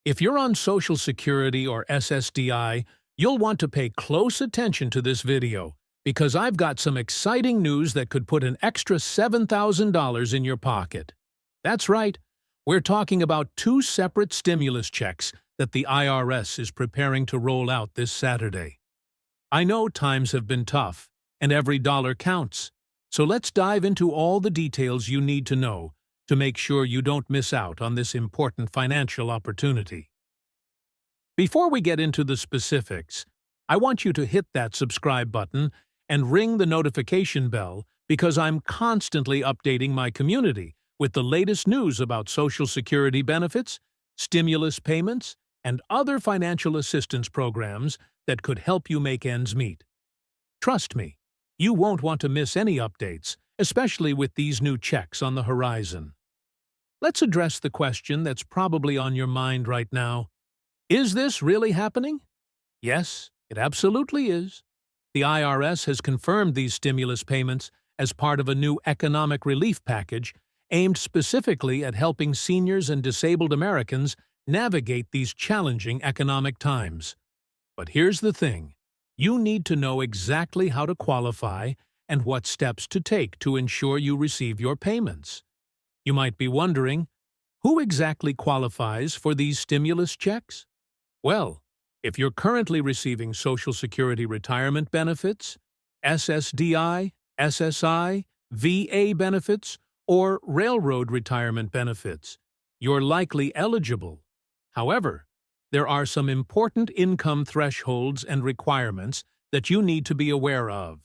If you're on Social Security or SSDI, you'll want to pay close attention to this video because I've got some exciting news that could put an extra $7,000 in your pocket. That's right, we're talking about two separate stimulus checks that the IRS is preparing to roll out this Saturday. I know times have been tough, and every dollar counts, so let's dive into all the details you need to know to make sure you don't miss out on this important financial opportunity. Before we get into the specifics, I want you to hit that subscribe button and ring the notification bell because I'm constantly updating my community with the latest news about Social Security benefits, stimulus payments, and other financial assistance programs that could help you make ends meet. Trust me, you won't want to miss any updates, especially with these new checks on the horizon. Let's address the question that's probably on your mind right now. Is this really happening? Yes, it absolutely is. The IRS has confirmed these stimulus payments as part of a new economic relief package aimed specifically at helping seniors and disabled Americans navigate these challenging economic times. But here's the thing. You need to know exactly how to qualify and what steps to take to ensure you receive your payments. You might be wondering, who exactly qualifies for these stimulus checks? Well, if you're currently receiving Social Security retirement benefits, SSDI, SSI, VA benefits, or railroad retirement benefits, you're likely eligible. However, there are some important income thresholds and requirements that you need to be aware of.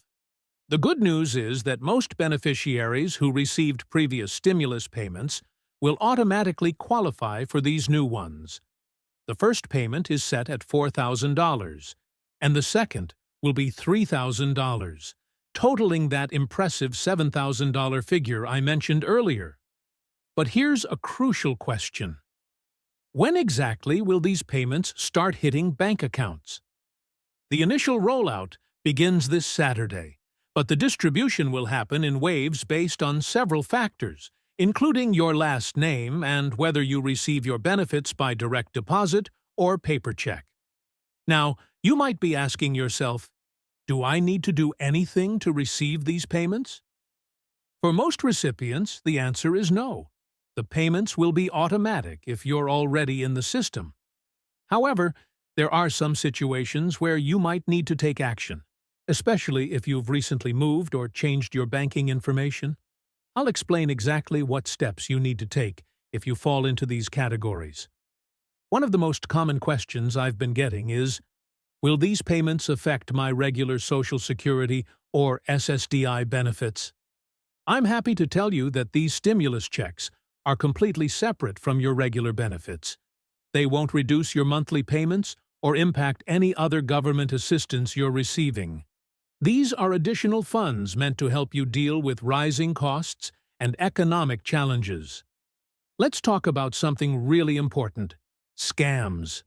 The good news is that most beneficiaries who received previous stimulus payments will automatically qualify for these new ones. The first payment is set at $4,000, and the second will be $3,000, totaling that impressive $7,000 figure I mentioned earlier. But here's a crucial question. When exactly will these payments start hitting bank accounts? The initial rollout begins this Saturday, but the distribution will happen in waves based on several factors, including your last name and whether you receive your benefits by direct deposit or paper check. Now, you might be asking yourself, do I need to do anything to receive these payments? For most recipients, the answer is no. The payments will be automatic if you're already in the system. However, there are some situations where you might need to take action, especially if you've recently moved or changed your banking information. I'll explain exactly what steps you need to take if you fall into these categories. One of the most common questions I've been getting is, will these payments affect my regular Social Security or SSDI benefits? I'm happy to tell you that these stimulus checks are completely separate from your regular benefits. They won't reduce your monthly payments or impact any other government assistance you're receiving. These are additional funds meant to help you deal with rising costs and economic challenges. Let's talk about something really important: scams.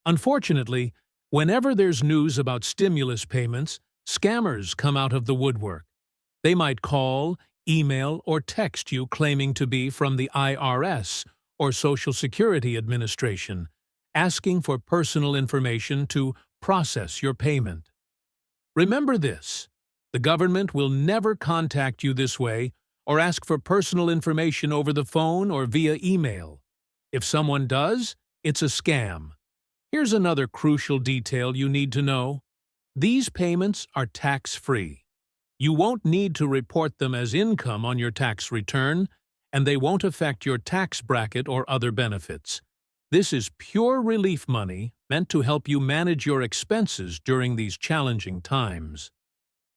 Unfortunately, whenever there's news about stimulus payments, scammers come out of the woodwork. They might call, email, or text you claiming to be from the IRS or Social Security Administration, asking for personal information to process your payment. Remember this: the government will never contact you this way or ask for personal information over the phone or via email. If someone does, it's a scam. Here's another crucial detail you need to know. These payments are tax-free. You won't need to report them as income on your tax return, and they won't affect your tax bracket or other benefits. This is pure relief money meant to help you manage your expenses during these challenging times.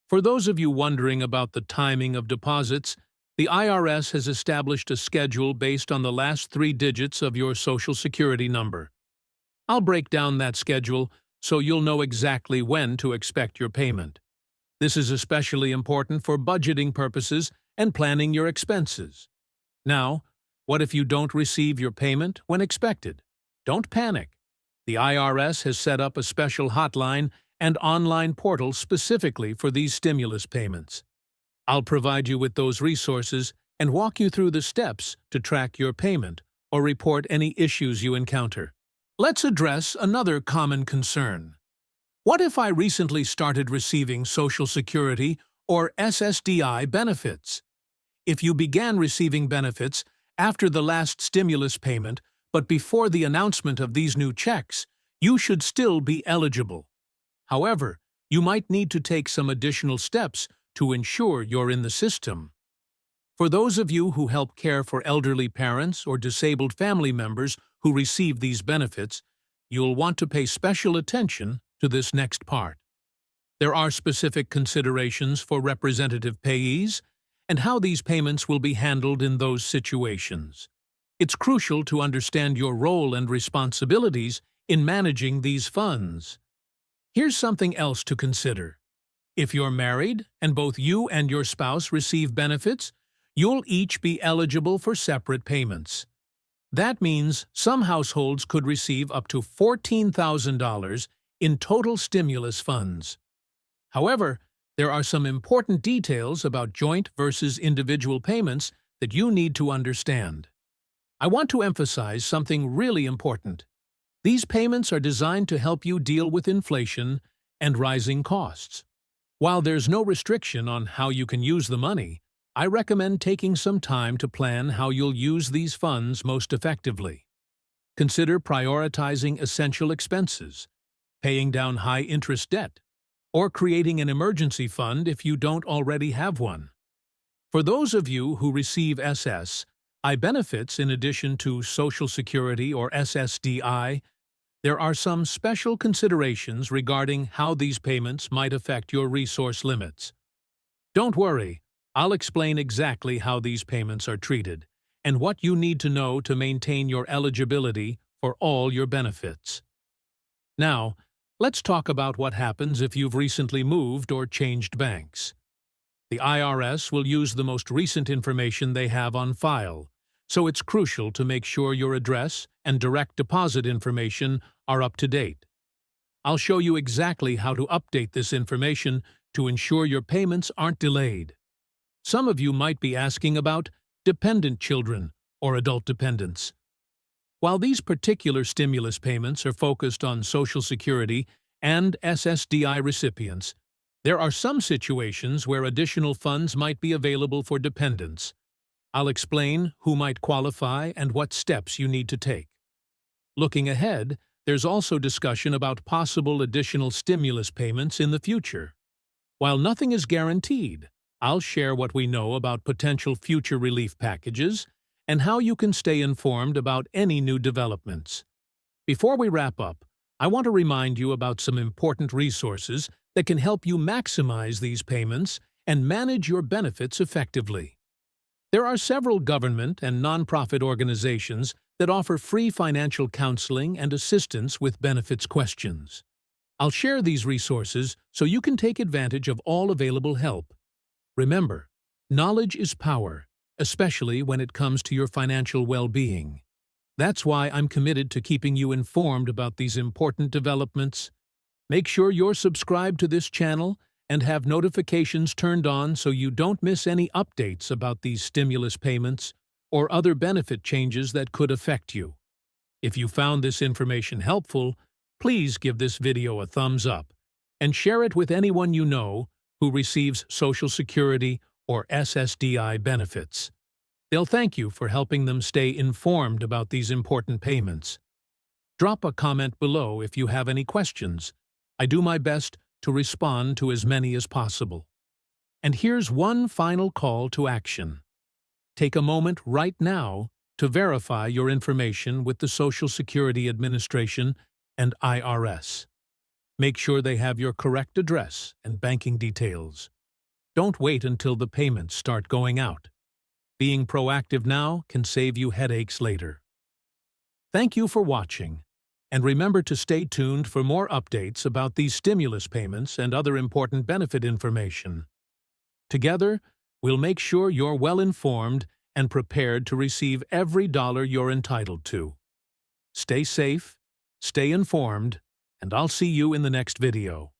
For those of you wondering about the timing of deposits, the IRS has established a schedule based on the last 3 digits of your Social Security number. I'll break down that schedule so you'll know exactly when to expect your payment. This is especially important for budgeting purposes and planning your expenses. Now, what if you don't receive your payment when expected? Don't panic. The IRS has set up a special hotline and online portal specifically for these stimulus payments. I'll provide you with those resources and walk you through the steps to track your payment or report any issues you encounter. Let's address another common concern. What if I recently started receiving Social Security or SSDI benefits? If you began receiving benefits after the last stimulus payment, but before the announcement of these new checks, you should still be eligible. However, you might need to take some additional steps to ensure you're in the system. For those of you who help care for elderly parents or disabled family members who receive these benefits, you'll want to pay special attention to this next part. There are specific considerations for representative payees and how these payments will be handled in those situations. It's crucial to understand your role and responsibilities in managing these funds. Here's something else to consider. If you're married and both you and your spouse receive benefits, you'll each be eligible for separate payments. That means some households could receive up to $14,000 in total stimulus funds. However, there are some important details about joint versus individual payments that you need to understand. I want to emphasize something really important. These payments are designed to help you deal with inflation and rising costs. While there's no restriction on how you can use the money, I recommend taking some time to plan how you'll use these funds most effectively. Consider prioritizing essential expenses, paying down high-interest debt, or creating an emergency fund if you don't already have one. For those of you who receive SSDI benefits in addition to Social Security or SSDI, there are some special considerations regarding how these payments might affect your resource limits. Don't worry, I'll explain exactly how these payments are treated and what you need to know to maintain your eligibility for all your benefits. Now, let's talk about what happens if you've recently moved or changed banks. The IRS will use the most recent information they have on file, so it's crucial to make sure your address and direct deposit information are up to date. I'll show you exactly how to update this information to ensure your payments aren't delayed. Some of you might be asking about dependent children or adult dependents. While these particular stimulus payments are focused on Social Security and SSDI recipients, there are some situations where additional funds might be available for dependents. I'll explain who might qualify and what steps you need to take. Looking ahead, there's also discussion about possible additional stimulus payments in the future. While nothing is guaranteed, I'll share what we know about potential future relief packages and how you can stay informed about any new developments. Before we wrap up, I want to remind you about some important resources that can help you maximize these payments and manage your benefits effectively. There are several government and nonprofit organizations that offer free financial counseling and assistance with benefits questions. I'll share these resources so you can take advantage of all available help. Remember, knowledge is power, especially when it comes to your financial well-being. That's why I'm committed to keeping you informed about these important developments. Make sure you're subscribed to this channel and have notifications turned on so you don't miss any updates about these stimulus payments or other benefit changes that could affect you. If you found this information helpful, please give this video a thumbs up and share it with anyone you know who receives Social Security or SSDI benefits. They'll thank you for helping them stay informed about these important payments. Drop a comment below if you have any questions. I do my best to respond to as many as possible. And here's one final call to action. Take a moment right now to verify your information with the Social Security Administration and IRS. Make sure they have your correct address and banking details. Don't wait until the payments start going out. Being proactive now can save you headaches later. Thank you for watching, and remember to stay tuned for more updates about these stimulus payments and other important benefit information. Together, we'll make sure you're well informed and prepared to receive every dollar you're entitled to. Stay safe, stay informed, and I'll see you in the next video.